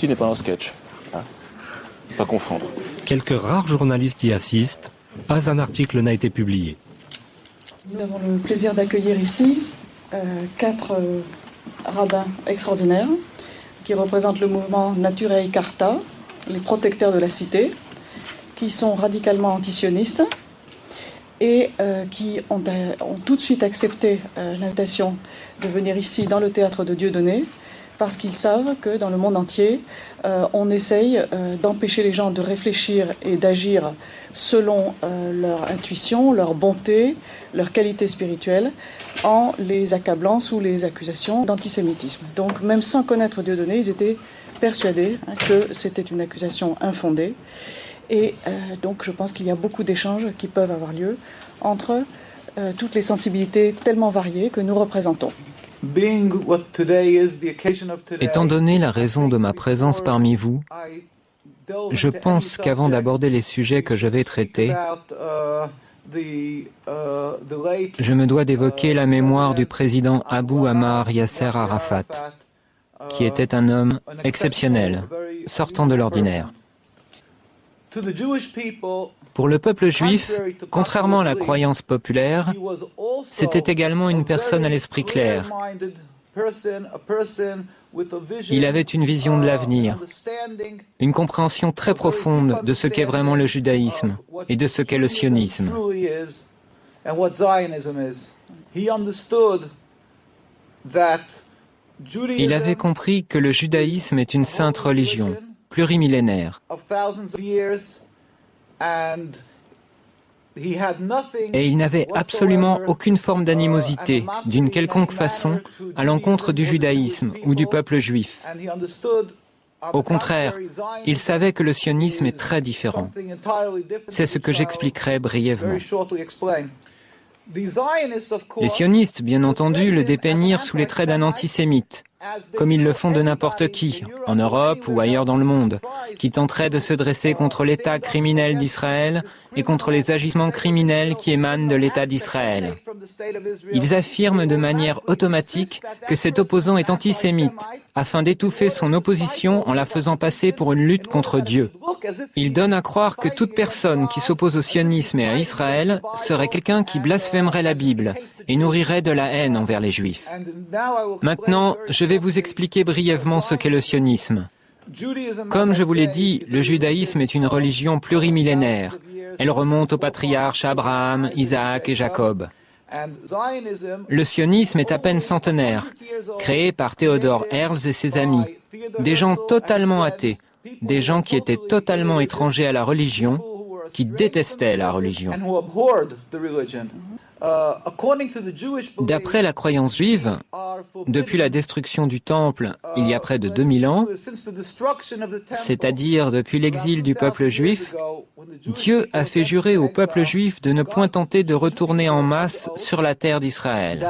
Ceci n'est pas un sketch. Hein. Pas confondre. Quelques rares journalistes y assistent. Pas un article n'a été publié. Nous avons le plaisir d'accueillir ici 4 rabbins extraordinaires qui représentent le mouvement Naturae Carta, les protecteurs de la cité, qui sont radicalement antisionistes et qui ont tout de suite accepté l'invitation de venir ici dans le théâtre de Dieudonné, parce qu'ils savent que dans le monde entier, on essaye d'empêcher les gens de réfléchir et d'agir selon leur intuition, leur bonté, leur qualité spirituelle, en les accablant sous les accusations d'antisémitisme. Donc même sans connaître Dieudonné, ils étaient persuadés que c'était une accusation infondée. Et donc je pense qu'il y a beaucoup d'échanges qui peuvent avoir lieu entre toutes les sensibilités tellement variées que nous représentons. Étant donné la raison de ma présence parmi vous, je pense qu'avant d'aborder les sujets que je vais traiter, je me dois d'évoquer la mémoire du président Abou Ammar Yasser Arafat, qui était un homme exceptionnel, sortant de l'ordinaire. Pour le peuple juif, contrairement à la croyance populaire, c'était également une personne à l'esprit clair. Il avait une vision de l'avenir, une compréhension très profonde de ce qu'est vraiment le judaïsme et de ce qu'est le sionisme. Il avait compris que le judaïsme est une sainte religion, plurimillénaire. Et il n'avait absolument aucune forme d'animosité, d'une quelconque façon, à l'encontre du judaïsme ou du peuple juif. Au contraire, il savait que le sionisme est très différent. C'est ce que j'expliquerai brièvement. Les sionistes, bien entendu, le dépeignirent sous les traits d'un antisémite, comme ils le font de n'importe qui, en Europe ou ailleurs dans le monde, qui tenterait de se dresser contre l'État criminel d'Israël et contre les agissements criminels qui émanent de l'État d'Israël. Ils affirment de manière automatique que cet opposant est antisémite, afin d'étouffer son opposition en la faisant passer pour une lutte contre Dieu. Ils donnent à croire que toute personne qui s'oppose au sionisme et à Israël serait quelqu'un qui blasphémerait la Bible et nourrirait de la haine envers les Juifs. Maintenant, je vais vous expliquer brièvement ce qu'est le sionisme. Comme je vous l'ai dit, le judaïsme est une religion plurimillénaire. Elle remonte aux patriarches Abraham, Isaac et Jacob. Le sionisme est à peine centenaire, créé par Theodor Herzl et ses amis, des gens totalement athées, des gens qui étaient totalement étrangers à la religion, qui détestaient la religion. D'après la croyance juive, depuis la destruction du Temple il y a près de 2000 ans, c'est-à-dire depuis l'exil du peuple juif, Dieu a fait jurer au peuple juif de ne point tenter de retourner en masse sur la terre d'Israël.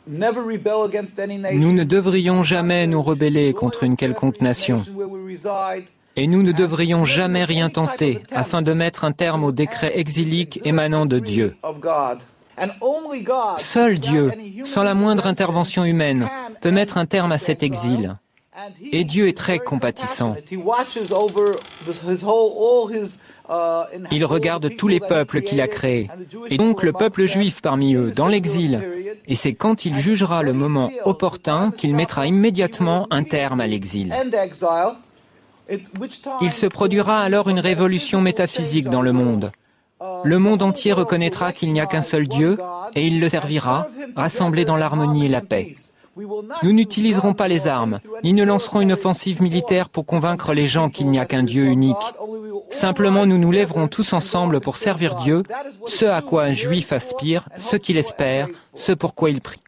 Nous ne devrions jamais nous rebeller contre une quelconque nation. Et nous ne devrions jamais rien tenter afin de mettre un terme au décret exilique émanant de Dieu. Seul Dieu, sans la moindre intervention humaine, peut mettre un terme à cet exil. Et Dieu est très compatissant. Il regarde tous les peuples qu'il a créés, et donc le peuple juif parmi eux, dans l'exil. Et c'est quand il jugera le moment opportun qu'il mettra immédiatement un terme à l'exil. Il se produira alors une révolution métaphysique dans le monde. Le monde entier reconnaîtra qu'il n'y a qu'un seul Dieu, et il le servira, rassemblé dans l'harmonie et la paix. Nous n'utiliserons pas les armes, ni ne lancerons une offensive militaire pour convaincre les gens qu'il n'y a qu'un Dieu unique. Simplement, nous nous lèverons tous ensemble pour servir Dieu, ce à quoi un juif aspire, ce qu'il espère, ce pour quoi il prie.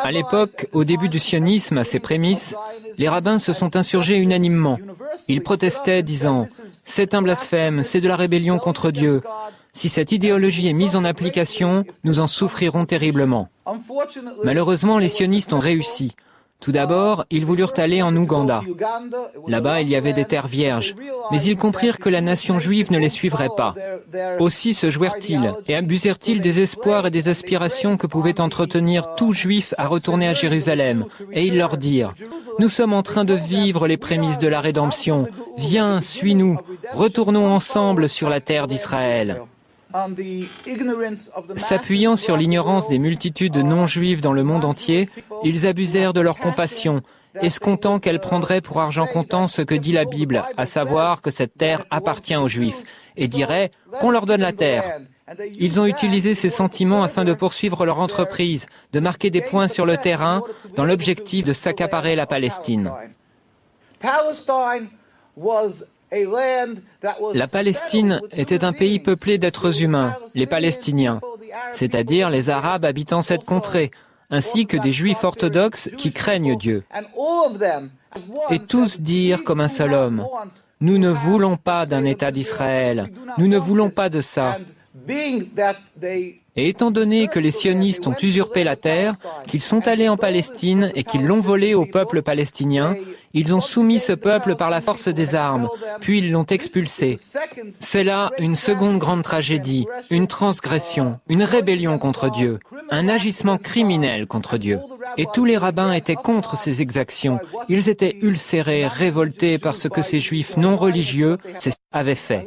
À l'époque, au début du sionisme, à ses prémices, les rabbins se sont insurgés unanimement. Ils protestaient, disant « C'est un blasphème, c'est de la rébellion contre Dieu. Si cette idéologie est mise en application, nous en souffrirons terriblement. » Malheureusement, les sionistes ont réussi. Tout d'abord, ils voulurent aller en Ouganda. Là-bas, il y avait des terres vierges, mais ils comprirent que la nation juive ne les suivrait pas. Aussi se jouèrent-ils et abusèrent-ils des espoirs et des aspirations que pouvait entretenir tout juif à retourner à Jérusalem. Et ils leur dirent, « Nous sommes en train de vivre les prémices de la rédemption. Viens, suis-nous, retournons ensemble sur la terre d'Israël. » S'appuyant sur l'ignorance des multitudes non-juives dans le monde entier, ils abusèrent de leur compassion, escomptant qu'elle prendrait pour argent comptant ce que dit la Bible, à savoir que cette terre appartient aux Juifs, et diraient qu'on leur donne la terre. Ils ont utilisé ces sentiments afin de poursuivre leur entreprise, de marquer des points sur le terrain, dans l'objectif de s'accaparer la Palestine. La Palestine était un pays peuplé d'êtres humains, les Palestiniens, c'est-à-dire les Arabes habitant cette contrée, ainsi que des Juifs orthodoxes qui craignent Dieu. Et tous dirent comme un seul homme, « Nous ne voulons pas d'un État d'Israël, nous ne voulons pas de ça. » Et étant donné que les sionistes ont usurpé la terre, qu'ils sont allés en Palestine et qu'ils l'ont volée au peuple palestinien, ils ont soumis ce peuple par la force des armes, puis ils l'ont expulsé. C'est là une seconde grande tragédie, une transgression, une rébellion contre Dieu, un agissement criminel contre Dieu. Et tous les rabbins étaient contre ces exactions. Ils étaient ulcérés, révoltés par ce que ces juifs non religieux avaient fait.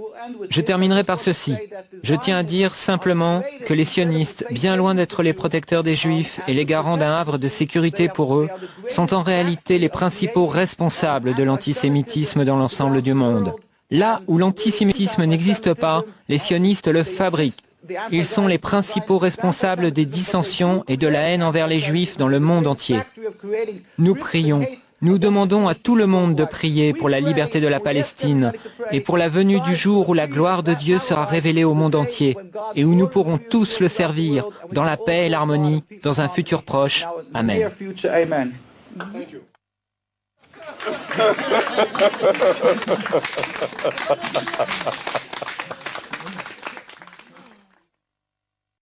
Je terminerai par ceci. Je tiens à dire simplement que les sionistes, bien loin d'être les protecteurs des juifs et les garants d'un havre de sécurité pour eux, sont en réalité les principaux responsables de l'antisémitisme dans l'ensemble du monde. Là où l'antisémitisme n'existe pas, les sionistes le fabriquent. Ils sont les principaux responsables des dissensions et de la haine envers les Juifs dans le monde entier. Nous prions, nous demandons à tout le monde de prier pour la liberté de la Palestine et pour la venue du jour où la gloire de Dieu sera révélée au monde entier et où nous pourrons tous le servir dans la paix et l'harmonie dans un futur proche. Amen. Thank you.